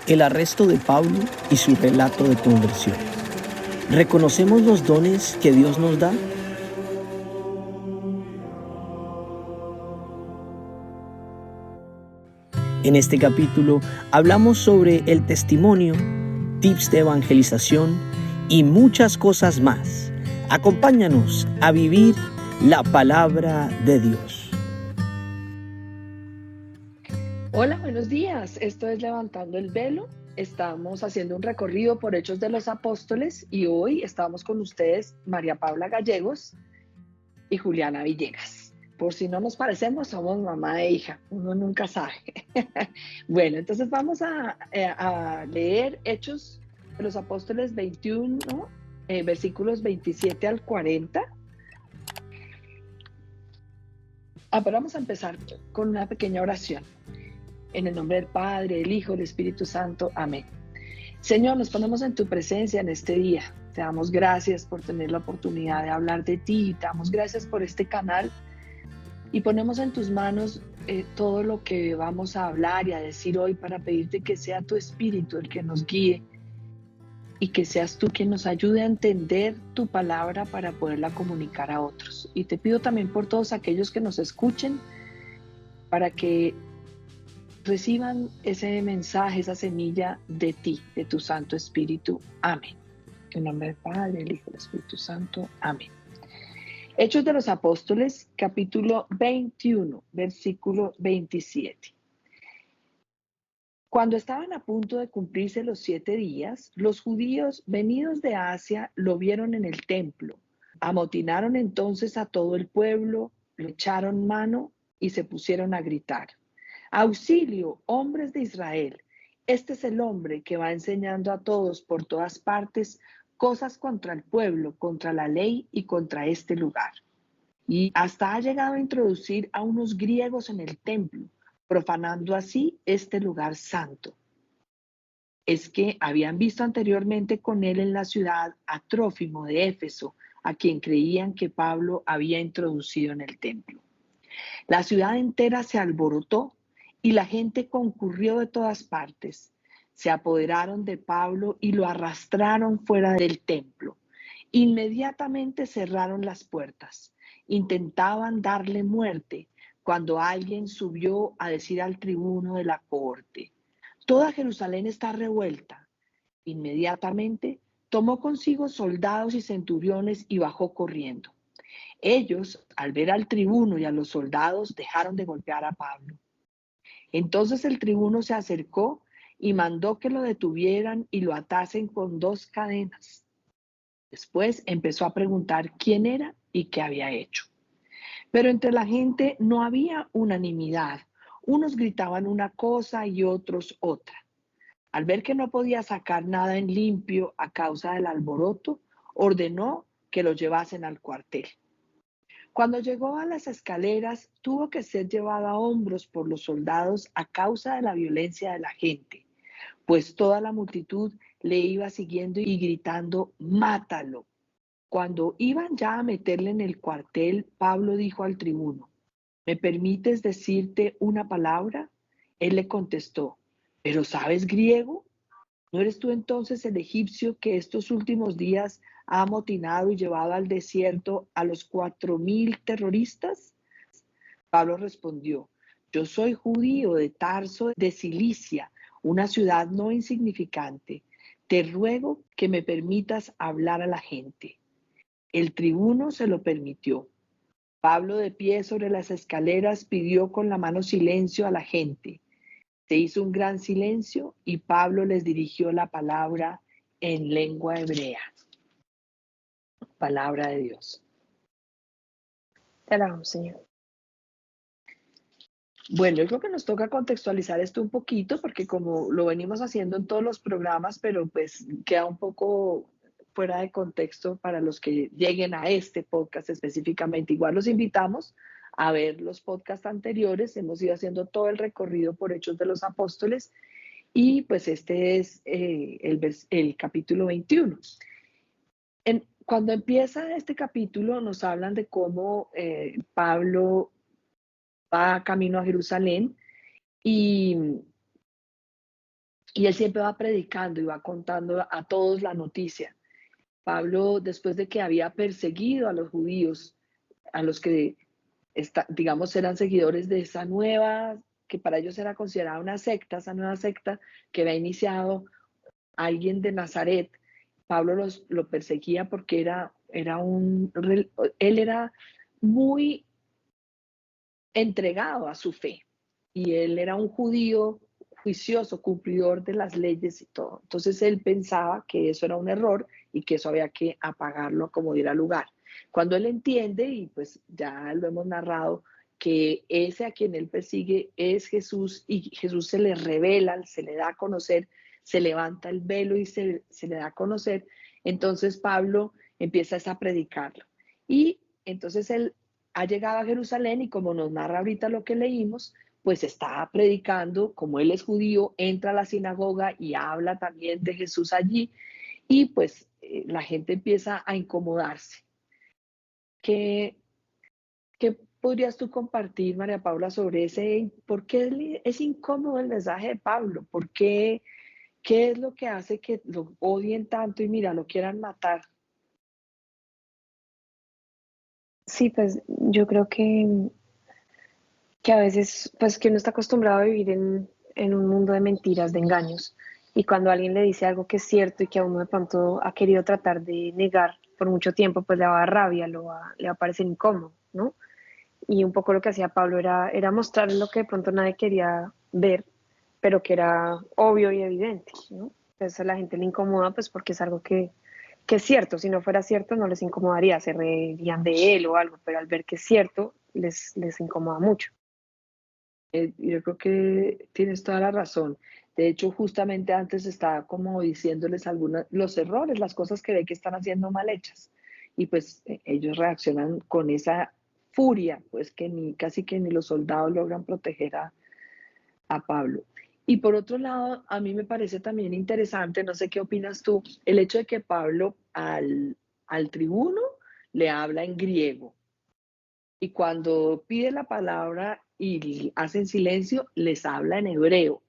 El arresto de Pablo y su relato de conversión. ¿Reconocemos los dones que Dios nos da? En este capítulo hablamos sobre el testimonio, tips de evangelización y muchas cosas más. Acompáñanos a vivir la palabra de Dios. Hola, buenos días. Esto es Levantando el Velo. Estamos haciendo un recorrido por Hechos de los Apóstoles y hoy estamos con ustedes María Paula Gallegos y Juliana Villegas. Por si no nos parecemos, somos mamá e hija. Uno nunca sabe. Bueno, entonces vamos a leer Hechos de los Apóstoles 21, versículos 27 al 40. Pero vamos a empezar con una pequeña oración. En el nombre del Padre, del Hijo, del Espíritu Santo. Amén. Señor, nos ponemos en tu presencia en este día. Te damos gracias por tener la oportunidad de hablar de ti. Te damos gracias por este canal. Y ponemos en tus manos todo lo que vamos a hablar y a decir hoy para pedirte que sea tu Espíritu el que nos guíe y que seas tú quien nos ayude a entender tu palabra para poderla comunicar a otros. Y te pido también por todos aquellos que nos escuchen para que reciban ese mensaje, esa semilla de ti, de tu Santo Espíritu. Amén. En nombre del Padre, del Hijo y del Espíritu Santo. Amén. Hechos de los Apóstoles, capítulo 21, versículo 27. Cuando estaban a punto de cumplirse los 7 días, los judíos venidos de Asia lo vieron en el templo. Amotinaron entonces a todo el pueblo, le echaron mano y se pusieron a gritar: ¡Auxilio, hombres de Israel! Este es el hombre que va enseñando a todos por todas partes cosas contra el pueblo, contra la ley y contra este lugar. Y hasta ha llegado a introducir a unos griegos en el templo, profanando así este lugar santo. Es que habían visto anteriormente con él en la ciudad a Trófimo de Éfeso, a quien creían que Pablo había introducido en el templo. La ciudad entera se alborotó y la gente concurrió de todas partes. Se apoderaron de Pablo y lo arrastraron fuera del templo. Inmediatamente cerraron las puertas. Intentaban darle muerte cuando alguien subió a decir al tribuno de la corte: toda Jerusalén está revuelta. Inmediatamente tomó consigo soldados y centuriones y bajó corriendo. Ellos, al ver al tribuno y a los soldados, dejaron de golpear a Pablo. Entonces el tribuno se acercó y mandó que lo detuvieran y lo atasen con 2 cadenas. Después empezó a preguntar quién era y qué había hecho. Pero entre la gente no había unanimidad. Unos gritaban una cosa y otros otra. Al ver que no podía sacar nada en limpio a causa del alboroto, ordenó que lo llevasen al cuartel. Cuando llegó a las escaleras, tuvo que ser llevado a hombros por los soldados a causa de la violencia de la gente, pues toda la multitud le iba siguiendo y gritando: ¡mátalo! Cuando iban ya a meterle en el cuartel, Pablo dijo al tribuno: ¿me permites decirte una palabra? Él le contestó: ¿pero sabes griego? ¿No eres tú entonces el egipcio que estos últimos días ha amotinado y llevado al desierto a los 4,000 terroristas? Pablo respondió: yo soy judío de Tarso de Cilicia, una ciudad no insignificante. Te ruego que me permitas hablar a la gente. El tribuno se lo permitió. Pablo, de pie sobre las escaleras, pidió con la mano silencio a la gente. Se hizo un gran silencio y Pablo les dirigió la palabra en lengua hebrea. Palabra de Dios. Te alabamos, Señor. Bueno, yo creo que nos toca contextualizar esto un poquito porque como lo venimos haciendo en todos los programas, pero pues queda un poco fuera de contexto para los que lleguen a este podcast específicamente. Igual los invitamos a ver los podcasts anteriores. Hemos ido haciendo todo el recorrido por Hechos de los Apóstoles y pues este es el capítulo 21. Cuando empieza este capítulo nos hablan de cómo Pablo va camino a Jerusalén y Y él siempre va predicando y va contando a todos la noticia. Pablo, después de que había perseguido a los judíos, a los que, digamos, eran seguidores de esa nueva, que para ellos era considerada una secta, esa nueva secta que había iniciado alguien de Nazaret, Pablo lo perseguía porque él era muy entregado a su fe y él era un judío juicioso, cumplidor de las leyes y todo. Entonces él pensaba que eso era un error y que eso había que apagarlo como diera lugar. Cuando él entiende, y pues ya lo hemos narrado, que ese a quien él persigue es Jesús y Jesús se le revela, se le da a conocer, se levanta el velo y se le da a conocer, entonces Pablo empieza a predicarlo. Y entonces él ha llegado a Jerusalén y como nos narra ahorita lo que leímos, pues está predicando, como él es judío, entra a la sinagoga y habla también de Jesús allí y pues la gente empieza a incomodarse. ¿Qué, qué podrías tú compartir, María Paula, sobre por qué es incómodo el mensaje de Pablo? ¿Por qué? ¿Qué es lo que hace que lo odien tanto y mira, lo quieran matar? Sí, pues yo creo que a veces, pues que uno está acostumbrado a vivir en un mundo de mentiras, de engaños, y cuando alguien le dice algo que es cierto y que a uno de pronto ha querido tratar de negar por mucho tiempo, pues le va a dar rabia, le va a parecer incómodo, ¿no? Y un poco lo que hacía Pablo era mostrar lo que de pronto nadie quería ver, pero que era obvio y evidente, ¿no? Entonces a la gente le incomoda pues porque es algo que es cierto, si no fuera cierto no les incomodaría, se reirían de él o algo, pero al ver que es cierto les incomoda mucho. Yo creo que tienes toda la razón. De hecho, justamente antes estaba como diciéndoles los errores, las cosas que ve que están haciendo mal hechas. Y pues ellos reaccionan con esa furia, pues que casi que ni los soldados logran proteger a Pablo. Y por otro lado, a mí me parece también interesante, no sé qué opinas tú, el hecho de que Pablo al tribuno le habla en griego y cuando pide la palabra y hacen silencio, les habla en hebreo.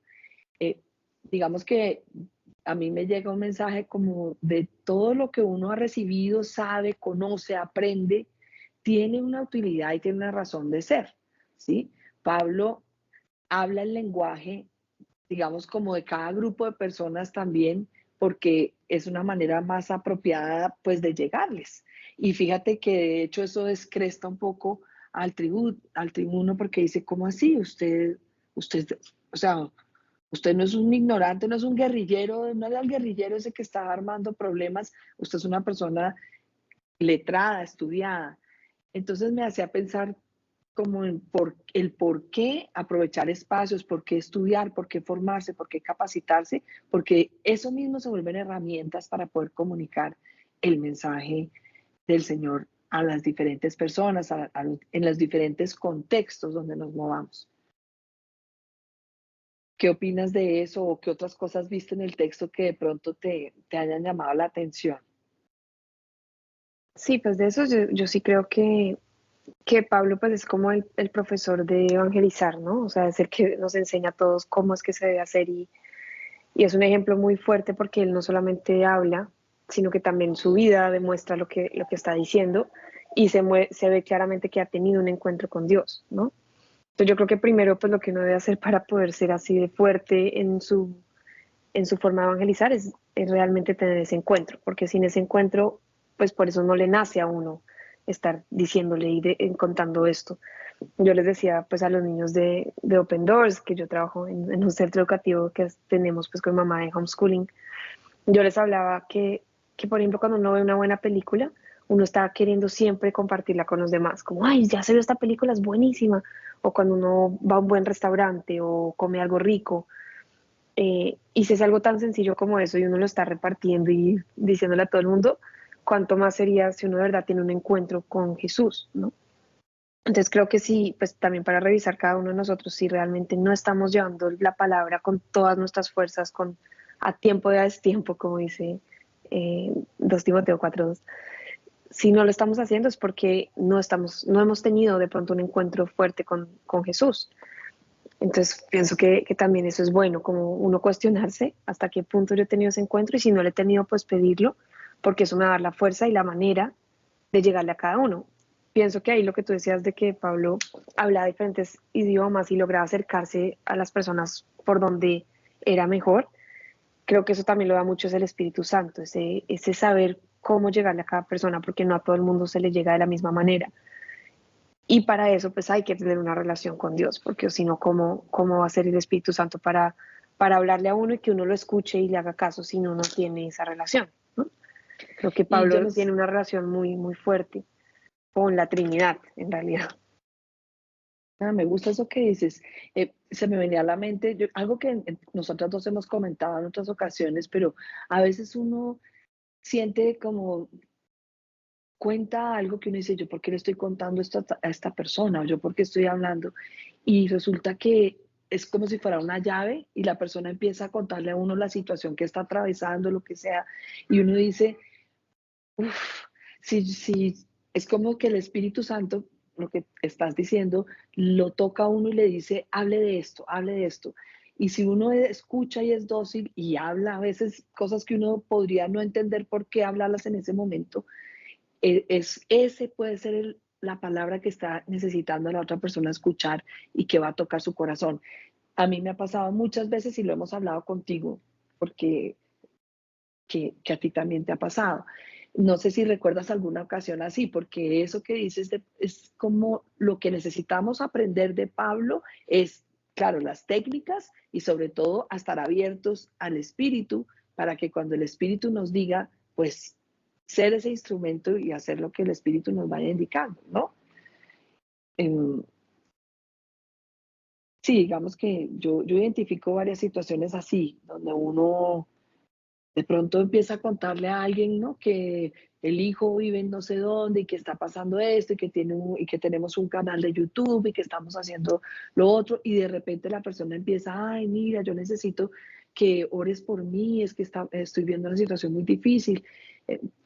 Eh, digamos que a mí me llega un mensaje como de todo lo que uno ha recibido, sabe, conoce, aprende, tiene una utilidad y tiene una razón de ser, ¿sí? Pablo habla el lenguaje, digamos, como de cada grupo de personas también, porque es una manera más apropiada, pues, de llegarles. Y fíjate que de hecho eso descresta un poco al tribuno, porque dice, ¿cómo así? Usted, o sea, usted no es un ignorante, no es un guerrillero, no era el guerrillero ese que estaba armando problemas, usted es una persona letrada, estudiada. Entonces me hacía pensar como el por qué aprovechar espacios, por qué estudiar, por qué formarse, por qué capacitarse, porque eso mismo se vuelven herramientas para poder comunicar el mensaje del Señor a las diferentes personas, en los diferentes contextos donde nos movamos. ¿Qué opinas de eso o qué otras cosas viste en el texto que de pronto te hayan llamado la atención? Sí, pues de eso yo sí creo que Pablo pues es como el profesor de evangelizar, ¿no? O sea, es el que nos enseña a todos cómo es que se debe hacer y es un ejemplo muy fuerte porque él no solamente habla, sino que también su vida demuestra lo que está diciendo y se ve claramente que ha tenido un encuentro con Dios, ¿no? Entonces yo creo que primero pues lo que uno debe hacer para poder ser así de fuerte en su forma de evangelizar es realmente tener ese encuentro, porque sin ese encuentro pues por eso no le nace a uno estar diciéndole contando esto. Yo les decía pues a los niños de Open Doors, que yo trabajo en un centro educativo que tenemos pues con mamá de homeschooling, yo les hablaba que por ejemplo cuando uno ve una buena película, uno está queriendo siempre compartirla con los demás, como, ay, ya se vio esta película, es buenísima, o cuando uno va a un buen restaurante o come algo rico, y si es algo tan sencillo como eso y uno lo está repartiendo y diciéndole a todo el mundo, cuánto más sería si uno de verdad tiene un encuentro con Jesús, ¿no? Entonces creo que sí, pues también para revisar cada uno de nosotros si realmente no estamos llevando la palabra con todas nuestras fuerzas, con a tiempo de a destiempo, como dice 2 Timoteo 4:2. Si no lo estamos haciendo es porque no hemos tenido de pronto un encuentro fuerte con Jesús. Entonces pienso que también eso es bueno, como uno cuestionarse hasta qué punto yo he tenido ese encuentro y si no lo he tenido, pues pedirlo, porque eso me va a dar la fuerza y la manera de llegarle a cada uno. Pienso que ahí lo que tú decías de que Pablo hablaba diferentes idiomas y lograba acercarse a las personas por donde era mejor, creo que eso también lo da mucho es el Espíritu Santo, ese saber cómo llegarle a cada persona, porque no a todo el mundo se le llega de la misma manera. Y para eso pues hay que tener una relación con Dios, porque si no, ¿cómo va a ser el Espíritu Santo para hablarle a uno y que uno lo escuche y le haga caso si uno no tiene esa relación, ¿no? Creo que Y yo Pablo no tiene sé, una relación muy, muy fuerte con la Trinidad, en realidad. me gusta eso que dices. Se me venía a la mente algo que nosotros dos hemos comentado en otras ocasiones, pero a veces uno siente como cuenta algo que uno dice, yo por qué le estoy contando esto a esta persona, o yo por qué estoy hablando, y resulta que es como si fuera una llave y la persona empieza a contarle a uno la situación que está atravesando, lo que sea, y uno dice, uff, si es como que el Espíritu Santo, lo que estás diciendo, lo toca a uno y le dice, hable de esto, hable de esto. Y si uno escucha y es dócil y habla a veces cosas que uno podría no entender por qué hablarlas en ese momento, ese puede ser la palabra que está necesitando la otra persona escuchar y que va a tocar su corazón. A mí me ha pasado muchas veces y lo hemos hablado contigo, porque que a ti también te ha pasado. No sé si recuerdas alguna ocasión así, porque eso que dices es como lo que necesitamos aprender de Pablo es, claro, las técnicas y sobre todo a estar abiertos al Espíritu para que cuando el Espíritu nos diga, pues ser ese instrumento y hacer lo que el Espíritu nos vaya indicando, ¿no? Eh, sí, digamos que yo identifico varias situaciones así, donde uno de pronto empieza a contarle a alguien, ¿no? Que el hijo vive en no sé dónde y que está pasando esto y que, y que tenemos un canal de YouTube y que estamos haciendo lo otro y de repente la persona empieza, ay, mira, yo necesito que ores por mí, es que estoy viendo una situación muy difícil.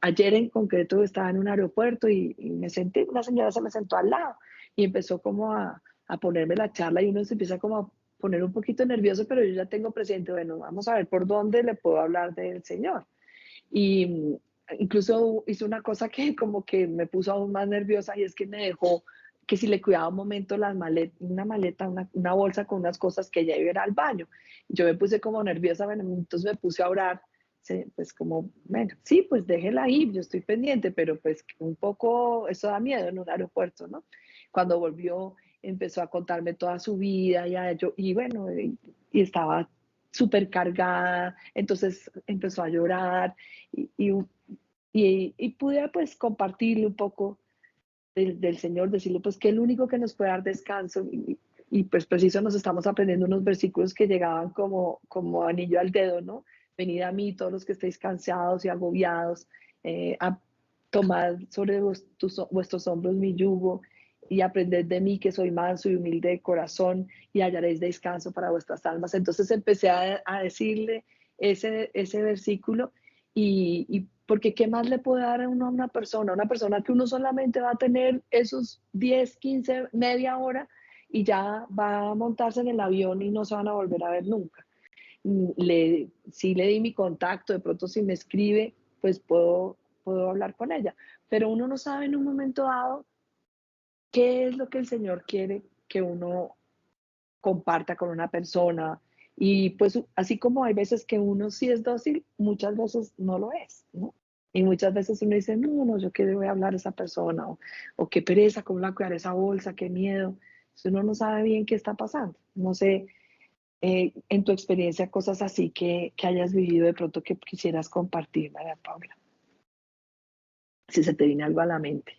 Ayer en concreto estaba en un aeropuerto y me senté, una señora se me sentó al lado y empezó como a ponerme la charla y uno se empieza como a poner un poquito nervioso, pero yo ya tengo presente, bueno, vamos a ver por dónde le puedo hablar del Señor. Y incluso hizo una cosa que como que me puso aún más nerviosa y es que me dejó que si le cuidaba un momento una maleta, una bolsa con unas cosas que ella iba a ir al baño. Yo me puse como nerviosa, bueno, entonces me puse a orar, pues como, bueno, sí, pues déjela ahí, yo estoy pendiente, pero pues un poco, eso da miedo en un aeropuerto, ¿no? Cuando volvió, empezó a contarme toda su vida y bueno, y estaba súper cargada, entonces empezó a llorar y, y, y pude pues compartirle un poco del Señor, decirle pues que el único que nos puede dar descanso y pues preciso nos estamos aprendiendo unos versículos que llegaban como anillo al dedo, ¿no? Venid a mí todos los que estéis cansados y agobiados, a tomar sobre vuestros hombros mi yugo y aprended de mí que soy manso y humilde de corazón y hallaréis descanso para vuestras almas. Entonces empecé a decirle ese versículo y porque ¿qué más le puede dar a uno a una persona que uno solamente va a tener esos 10 15 media hora y ya va a montarse en el avión y no se van a volver a ver nunca? Sí le di mi contacto, de pronto si me escribe, pues puedo hablar con ella, pero uno no sabe en un momento dado qué es lo que el Señor quiere que uno comparta con una persona. Y pues así como hay veces que uno sí es dócil, muchas veces no lo es, ¿no? Y muchas veces uno dice, no, no, yo qué le voy a hablar a esa persona, o qué pereza, cómo la cuidar esa bolsa, qué miedo. Entonces uno no sabe bien qué está pasando. No sé, en tu experiencia, cosas así que hayas vivido de pronto que quisieras compartir, María Paula, si se te viene algo a la mente.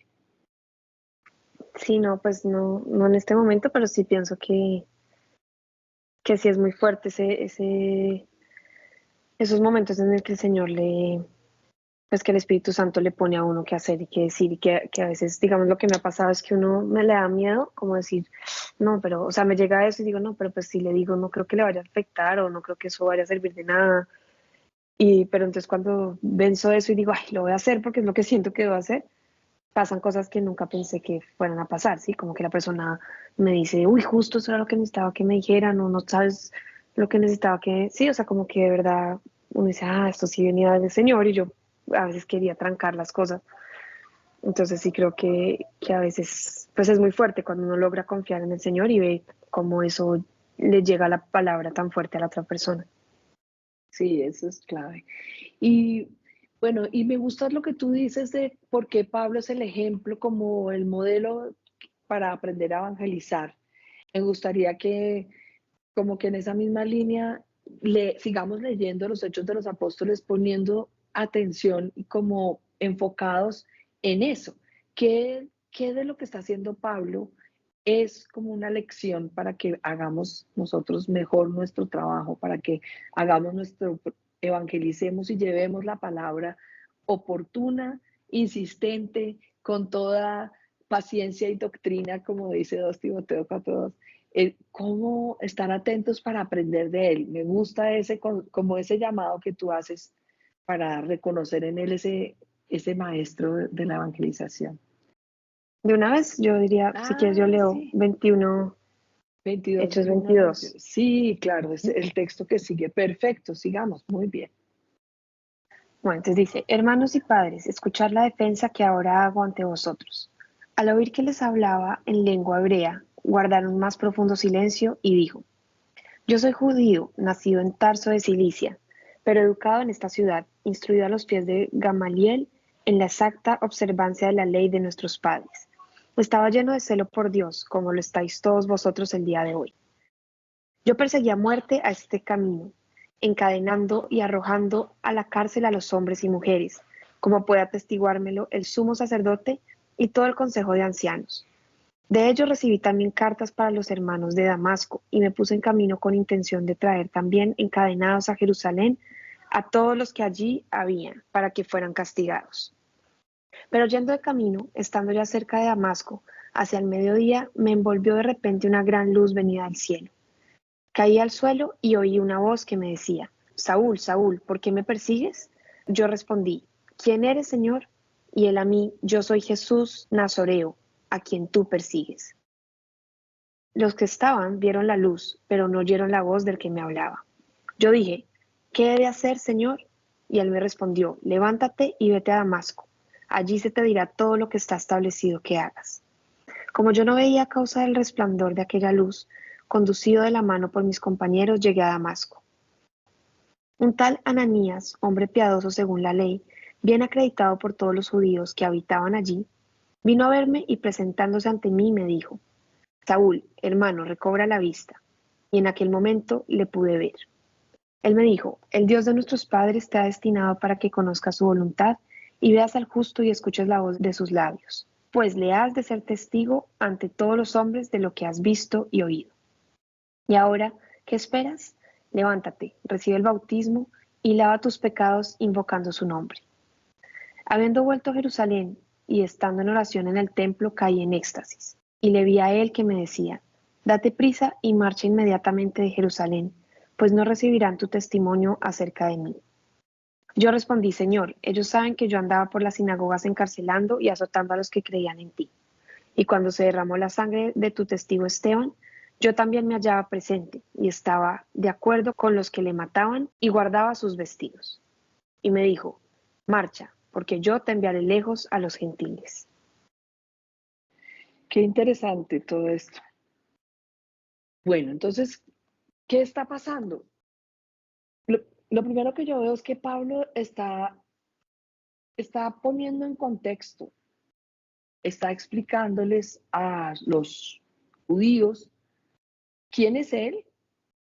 Sí, no, pues no, no en este momento, pero sí pienso que sí es muy fuerte esos momentos en el que el Señor pues que el Espíritu Santo le pone a uno qué hacer y qué decir y que a veces, digamos, lo que me ha pasado es que uno me le da miedo, como decir, no, pero, o sea, me llega eso y digo, no, pero pues si le digo, no creo que le vaya a afectar o no creo que eso vaya a servir de nada. Pero entonces cuando venzo eso y digo, ay, lo voy a hacer porque es lo que siento que debo hacer, pasan cosas que nunca pensé que fueran a pasar, ¿sí? Como que la persona me dice, uy, justo eso era lo que necesitaba que me dijeran, o no sabes lo que necesitaba que, sí, o sea, como que de verdad uno dice, esto sí venía del Señor, y yo a veces quería trancar las cosas. Entonces sí creo que a veces pues es muy fuerte cuando uno logra confiar en el Señor y ve cómo eso le llega la palabra tan fuerte a la otra persona. Sí, eso es clave. Y bueno, y me gusta lo que tú dices de por qué Pablo es el ejemplo como el modelo para aprender a evangelizar. Me gustaría que, como que en esa misma línea, sigamos leyendo los Hechos de los Apóstoles, poniendo atención y como enfocados en eso. ¿Qué de lo que está haciendo Pablo es como una lección para que hagamos nosotros mejor nuestro trabajo, para que hagamos evangelicemos y llevemos la palabra oportuna, insistente, con toda paciencia y doctrina, como dice 2 Timoteo 4:2, cómo estar atentos para aprender de él? Me gusta como ese llamado que tú haces para reconocer en él ese maestro de la evangelización. De una vez yo diría, si quieres yo leo Sí, 21, 22 Hechos del 1 al 22. 22. Sí, claro, es el texto que sigue. Perfecto, sigamos, muy bien. Bueno, entonces dice, hermanos y padres, escuchad la defensa que ahora hago ante vosotros. Al oír que les hablaba en lengua hebrea, guardaron más profundo silencio y dijo, yo soy judío, nacido en Tarso de Cilicia, pero educado en esta ciudad, instruido a los pies de Gamaliel en la exacta observancia de la ley de nuestros padres. Estaba lleno de celo por Dios, como lo estáis todos vosotros el día de hoy. Yo perseguí a muerte a este camino, encadenando y arrojando a la cárcel a los hombres y mujeres, como puede atestiguármelo el sumo sacerdote y todo el consejo de ancianos. De ellos recibí también cartas para los hermanos de Damasco y me puse en camino con intención de traer también encadenados a Jerusalén a todos los que allí habían, para que fueran castigados. Pero yendo de camino, estando ya cerca de Damasco, hacia el mediodía, me envolvió de repente una gran luz venida del cielo. Caí al suelo y oí una voz que me decía, Saúl, Saúl, ¿por qué me persigues? Yo respondí, ¿quién eres, Señor? Y él a mí, yo soy Jesús Nazoreo, a quien tú persigues. Los que estaban vieron la luz, pero no oyeron la voz del que me hablaba. Yo dije, ¿qué he de hacer, Señor? Y él me respondió, levántate y vete a Damasco. Allí se te dirá todo lo que está establecido que hagas. Como yo no veía a causa del resplandor de aquella luz, conducido de la mano por mis compañeros, llegué a Damasco. Un tal Ananías, hombre piadoso según la ley, bien acreditado por todos los judíos que habitaban allí, vino a verme y presentándose ante mí me dijo, Saúl, hermano, recobra la vista. Y en aquel momento le pude ver. Él me dijo, el Dios de nuestros padres te ha destinado para que conozcas su voluntad y veas al justo y escuches la voz de sus labios, pues le has de ser testigo ante todos los hombres de lo que has visto y oído. Y ahora, ¿qué esperas? Levántate, recibe el bautismo y lava tus pecados invocando su nombre. Habiendo vuelto a Jerusalén y estando en oración en el templo, caí en éxtasis, y le vi a él que me decía, date prisa y marcha inmediatamente de Jerusalén, pues no recibirán tu testimonio acerca de mí. Yo respondí, Señor, ellos saben que yo andaba por las sinagogas encarcelando y azotando a los que creían en ti. Y cuando se derramó la sangre de tu testigo Esteban, yo también me hallaba presente y estaba de acuerdo con los que le mataban y guardaba sus vestidos. Y me dijo, marcha, porque yo te enviaré lejos a los gentiles. Qué interesante todo esto. Bueno, entonces, ¿qué está pasando? Lo primero que yo veo es que Pablo está poniendo en contexto, está explicándoles a los judíos quién es él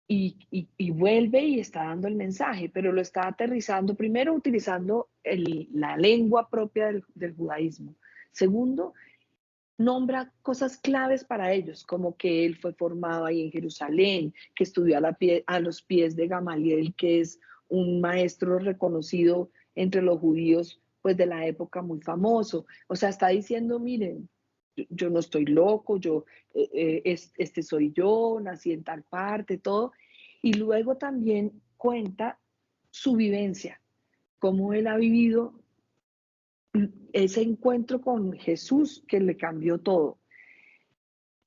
y vuelve y está dando el mensaje, pero lo está aterrizando primero utilizando la lengua propia del judaísmo. Segundo, nombra cosas claves para ellos, como que él fue formado ahí en Jerusalén, que estudió a los pies de Gamaliel, que es un maestro reconocido entre los judíos, pues de la época, muy famoso. O sea, está diciendo, miren, yo no estoy loco, este soy yo, nací en tal parte, todo. Y luego también cuenta su vivencia, cómo él ha vivido ese encuentro con Jesús que le cambió todo.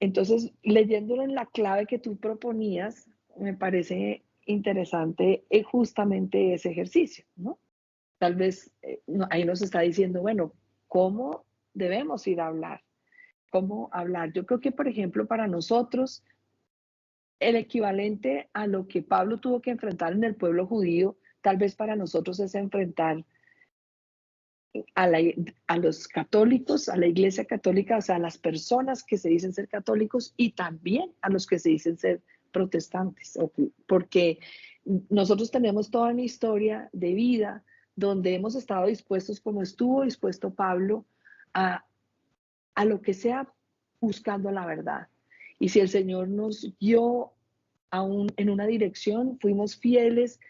Entonces, leyéndolo en la clave que tú proponías, me parece interesante justamente ese ejercicio, ¿no? Tal vez ahí nos está diciendo, bueno, ¿cómo debemos ir a hablar? ¿Cómo hablar? Yo creo que, por ejemplo, para nosotros, el equivalente a lo que Pablo tuvo que enfrentar en el pueblo judío, tal vez para nosotros es enfrentar a, la, a los católicos, a la iglesia católica, o sea, a las personas que se dicen ser católicos y también a los que se dicen ser protestantes, porque nosotros tenemos toda una historia de vida donde hemos estado dispuestos, como estuvo dispuesto Pablo, a, a lo que sea buscando la verdad. Y si el Señor nos guió en una dirección, fuimos fieles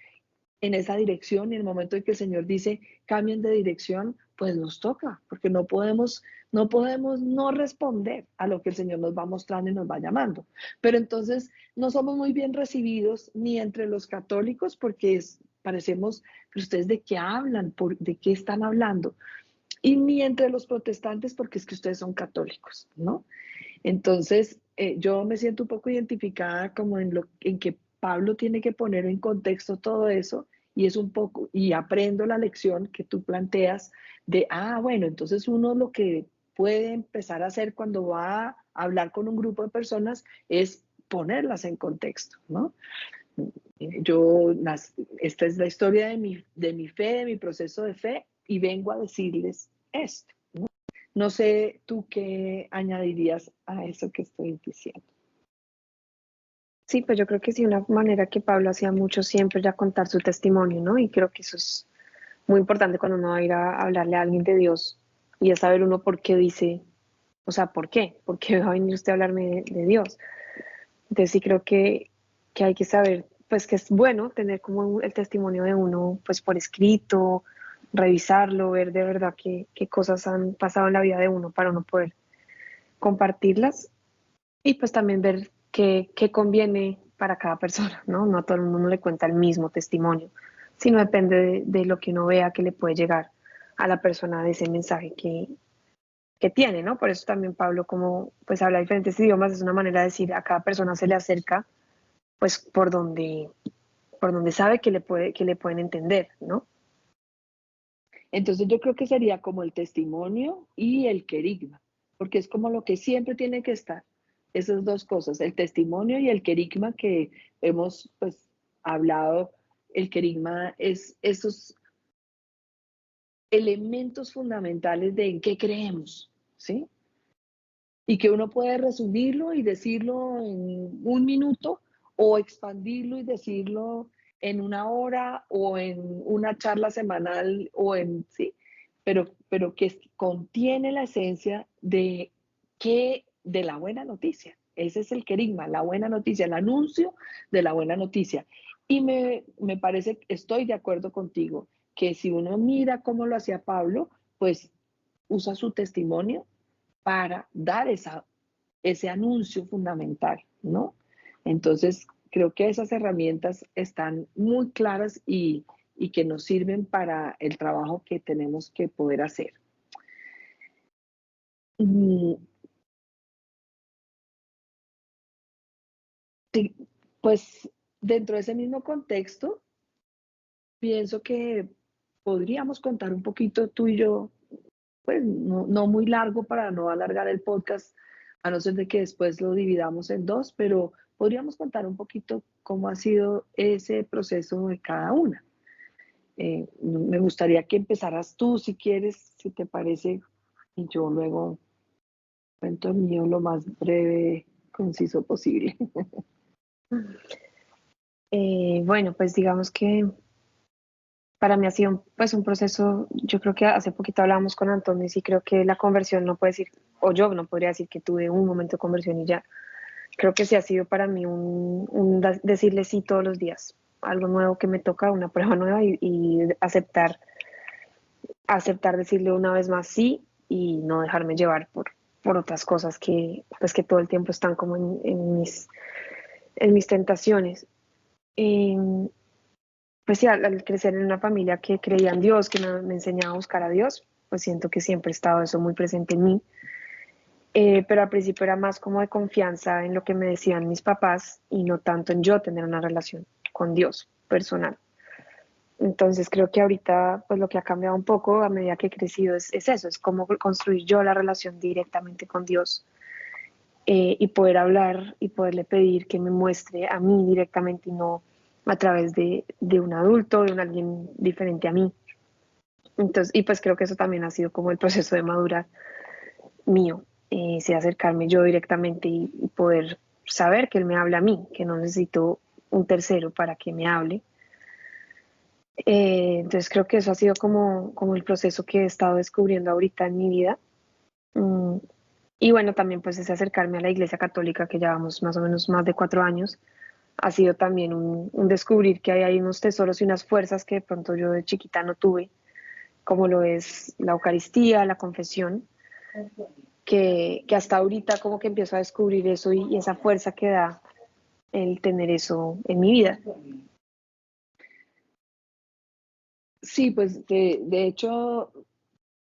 en esa dirección y en el momento en que el Señor dice cambien de dirección, pues nos toca, porque no podemos no responder a lo que el Señor nos va mostrando y nos va llamando. Pero entonces no somos muy bien recibidos ni entre los católicos porque parecemos, pero ustedes de qué hablan, de qué están hablando, y ni entre los protestantes porque es que ustedes son católicos, ¿no? Entonces, yo me siento un poco identificada como en que Pablo tiene que poner en contexto todo eso y es un poco, y aprendo la lección que tú planteas de, bueno, entonces uno lo que puede empezar a hacer cuando va a hablar con un grupo de personas es ponerlas en contexto, ¿no? Esta es la historia de mi fe, de mi proceso de fe y vengo a decirles esto. No sé tú qué añadirías a eso que estoy diciendo. Sí, pues yo creo que sí, una manera que Pablo hacía mucho siempre era contar su testimonio, ¿no? Y creo que eso es muy importante cuando uno va a ir a hablarle a alguien de Dios y es saber uno por qué dice, o sea, ¿por qué? ¿Por qué va a venir usted a hablarme de Dios? Entonces sí creo que hay que saber, pues que es bueno tener como el testimonio de uno, pues por escrito, revisarlo, ver de verdad qué cosas han pasado en la vida de uno para uno poder compartirlas y pues también ver qué conviene para cada persona, ¿no? No a todo el mundo le cuenta el mismo testimonio, sino depende de lo que uno vea que le puede llegar a la persona de ese mensaje que tiene, ¿no? Por eso también Pablo, como pues habla diferentes idiomas, es una manera de decir a cada persona se le acerca, pues por donde sabe que le pueden entender, ¿no? Entonces yo creo que sería como el testimonio y el querigma, porque es como lo que siempre tiene que estar, esas dos cosas, el testimonio y el querigma que hemos pues hablado. El querigma es esos elementos fundamentales de en qué creemos, ¿sí? Y que uno puede resumirlo y decirlo en un minuto o expandirlo y decirlo en una hora o en una charla semanal sí, pero que contiene la esencia de la buena noticia. Ese es el querigma, la buena noticia, el anuncio de la buena noticia. Y me parece, estoy de acuerdo contigo, que si uno mira cómo lo hacía Pablo, pues usa su testimonio para dar ese anuncio fundamental, ¿no? Entonces, creo que esas herramientas están muy claras y que nos sirven para el trabajo que tenemos que poder hacer. Sí, pues dentro de ese mismo contexto, pienso que podríamos contar un poquito tú y yo, pues no muy largo para no alargar el podcast, a no ser de que después lo dividamos en dos, pero podríamos contar un poquito cómo ha sido ese proceso de cada una. Me gustaría que empezaras tú, si quieres, si te parece, y yo luego cuento el mío lo más breve, conciso posible. Bueno, pues digamos que para mí ha sido pues un proceso, yo creo que hace poquito hablábamos con Antonio y sí creo que la conversión no puede decir, o yo no podría decir que tuve un momento de conversión y ya. Creo que sí ha sido para mí decirle sí todos los días, algo nuevo que me toca, una prueba nueva y aceptar decirle una vez más sí y no dejarme llevar por otras cosas pues que todo el tiempo están como en mis tentaciones. Eh, pues sí, al crecer en una familia que creía en Dios, que me enseñaba a buscar a Dios, pues siento que siempre ha estado eso muy presente en mí. pero al principio era más como de confianza en lo que me decían mis papás y no tanto en yo tener una relación con Dios personal. Entonces creo que ahorita pues lo que ha cambiado un poco a medida que he crecido es eso, es cómo construir yo la relación directamente con Dios, y poder hablar y poderle pedir que me muestre a mí directamente y no a través de un adulto, de un alguien diferente a mí. Entonces, y pues creo que eso también ha sido como el proceso de madurar mío, sí, acercarme yo directamente y poder saber que Él me habla a mí, que no necesito un tercero para que me hable. Entonces creo que eso ha sido como el proceso que he estado descubriendo ahorita en mi vida. Y bueno, también pues ese acercarme a la Iglesia Católica, que llevamos más o menos más de 4 años, ha sido también un descubrir que hay unos tesoros y unas fuerzas que de pronto yo de chiquita no tuve, como lo es la Eucaristía, la confesión, que hasta ahorita como que empiezo a descubrir eso y esa fuerza que da el tener eso en mi vida. Sí, pues de hecho,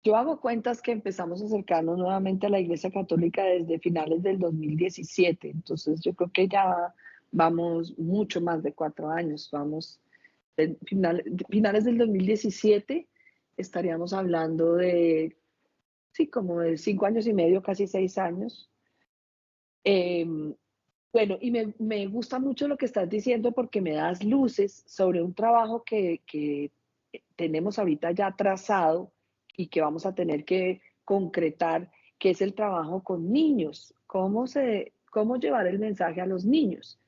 yo hago cuentas que empezamos a acercarnos nuevamente a la Iglesia Católica desde finales del 2017, entonces yo creo que ya vamos mucho más de 4 años, vamos finales del 2017, estaríamos hablando de, sí, como de 5 años y medio, casi 6 años. Bueno, y me gusta mucho lo que estás diciendo porque me das luces sobre un trabajo que tenemos ahorita ya trazado y que vamos a tener que concretar, que es el trabajo con niños. ¿Cómo llevar el mensaje a los niños?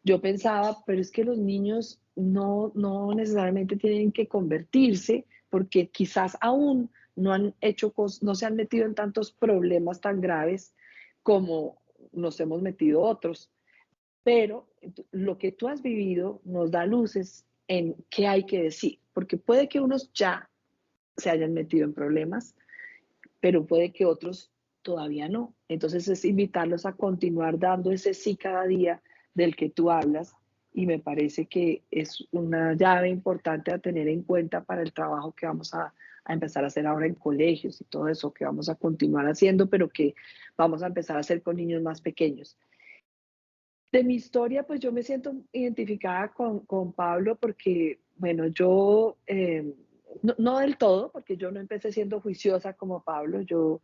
Yo pensaba, pero es que los niños no necesariamente tienen que convertirse porque quizás aún no se han metido en tantos problemas tan graves como nos hemos metido otros. Pero lo que tú has vivido nos da luces en qué hay que decir, porque puede que unos ya se hayan metido en problemas, pero puede que otros todavía no. Entonces es invitarlos a continuar dando ese sí cada día del que tú hablas, y me parece que es una llave importante a tener en cuenta para el trabajo que vamos a empezar a hacer ahora en colegios y todo eso que vamos a continuar haciendo, pero que vamos a empezar a hacer con niños más pequeños. De mi historia, pues yo me siento identificada con Pablo porque, bueno, yo, no del todo, porque yo no empecé siendo juiciosa como Pablo, yo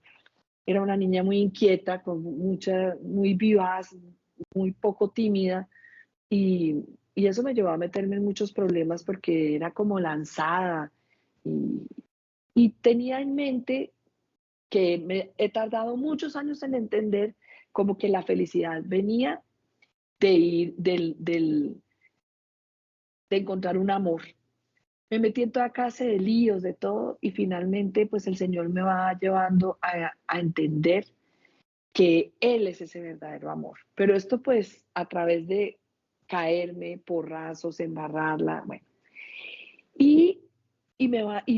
era una niña muy inquieta, muy vivaz, muy poco tímida, y eso me llevó a meterme en muchos problemas porque era como lanzada y, y tenía en mente que me he tardado muchos años en entender como que la felicidad venía de ir, de encontrar un amor. Me metí en toda clase de líos, de todo, y finalmente pues el Señor me va llevando a entender que Él es ese verdadero amor. Pero esto pues a través de caerme, porrazos, embarrarla, bueno. Y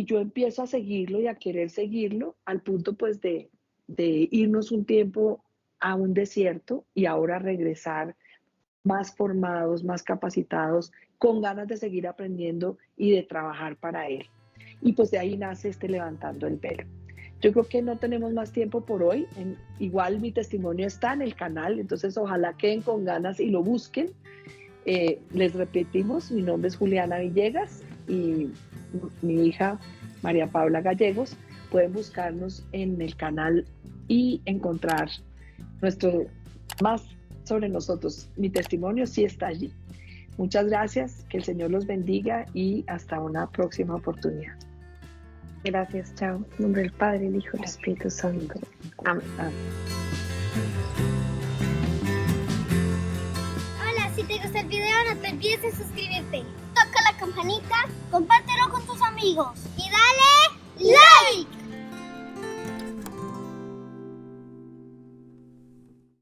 yo empiezo a seguirlo y a querer seguirlo al punto pues de irnos un tiempo a un desierto y ahora regresar más formados, más capacitados, con ganas de seguir aprendiendo y de trabajar para Él. Y pues de ahí nace este Levantando el Velo. Yo creo que no tenemos más tiempo por hoy. Igual mi testimonio está en el canal, entonces ojalá queden con ganas y lo busquen. Les repetimos, mi nombre es Juliana Villegas y mi hija María Paula Gallegos. Pueden buscarnos en el canal y encontrar más sobre nosotros. Mi testimonio sí está allí. Muchas gracias, que el Señor los bendiga y hasta una próxima oportunidad. Gracias, chao. En nombre del Padre, el Hijo y el Espíritu Santo. Amén. Hola, si te gusta el video no te olvides de suscribirte. Toca la campanita, compártelo con tus amigos y dale